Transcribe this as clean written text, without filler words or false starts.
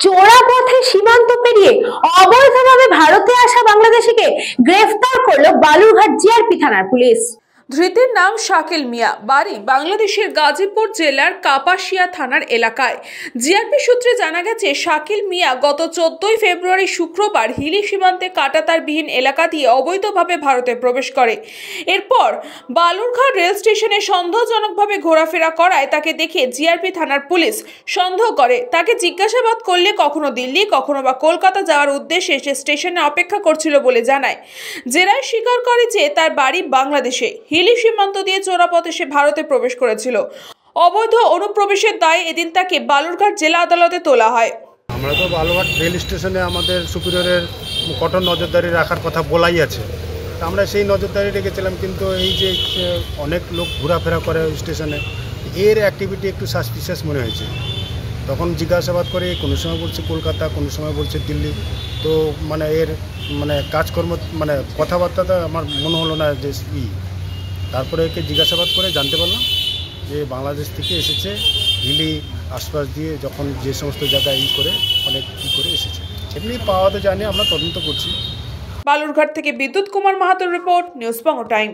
চোরা পথে সীমান্ত পেরিয়ে অবৈধভাবে ভারতে আসা বাংলাদেশিকে গ্রেফতার করলো বালুরঘাট জিআরপি থানার পুলিশ। ধৃতের নাম শাকিল মিয়া, বাড়ি বাংলাদেশের গাজীপুর জেলার কাপাসিয়া থানার এলাকায়। জিআরপি সূত্রে জানা গেছে, শাকিল মিয়া গত 14 ফেব্রুয়ারি শুক্রবার হিলি সীমান্তে কাঁটাতারবিহীন এলাকা দিয়ে অবৈধভাবে ভারতে প্রবেশ করে। এরপর বালুরঘাট রেল স্টেশনে সন্দেহজনকভাবে ঘোরাফেরা করায় তাকে দেখে জিআরপি থানার পুলিশ সন্দেহ করে। তাকে জিজ্ঞাসাবাদ করলে কখনো দিল্লি, কখনো বা কলকাতা যাওয়ার উদ্দেশ্যে সে স্টেশনে অপেক্ষা করছিল বলে জানায়। জেরায় স্বীকার করে যে তার বাড়ি বাংলাদেশে। হিলি সীমান্ত দিয়ে চোরাপথে সে ভারতে প্রবেশ করেছিল। অবৈধ অনুপ্রবেশের দায়ে এদিন তাকে বালুরঘাট জেলা আদালতে তোলা হয়। আমরা তো বালুরঘাট রেল স্টেশনে আমাদের সুপিরিয়রের কঠোর নজরদারি রাখার কথা বলাই আছে, আমরা সেই নজরদারি রেখেছিলাম। কিন্তু এই যে অনেক লোক ঘোরাফেরা করে স্টেশনে, এর অ্যাক্টিভিটি একটু সাসপিশিয়াস মনে হয়েছে। তখন জিজ্ঞাসাবাদ করে কোনো সময় বলছে কলকাতা, কোনো সময় বলছে দিল্লি। তো মানে এর মানে কাজকর্ম মানে কথাবার্তাটা আমার মনে হলো না যে তারপরে একে জিজ্ঞাসাবাদ করে জানতে পারলাম যে বাংলাদেশ থেকে এসেছে, হিলি আশপাশ দিয়ে যখন যে সমস্ত জায়গায় করে অনেক করে এসেছে। এমনি পাওয়া তো জানি, আমরা তদন্ত করছি। বালুরঘাট থেকে বিদ্যুৎ কুমার মাহাতোর রিপোর্ট, নিউজ বাংলা টাইম।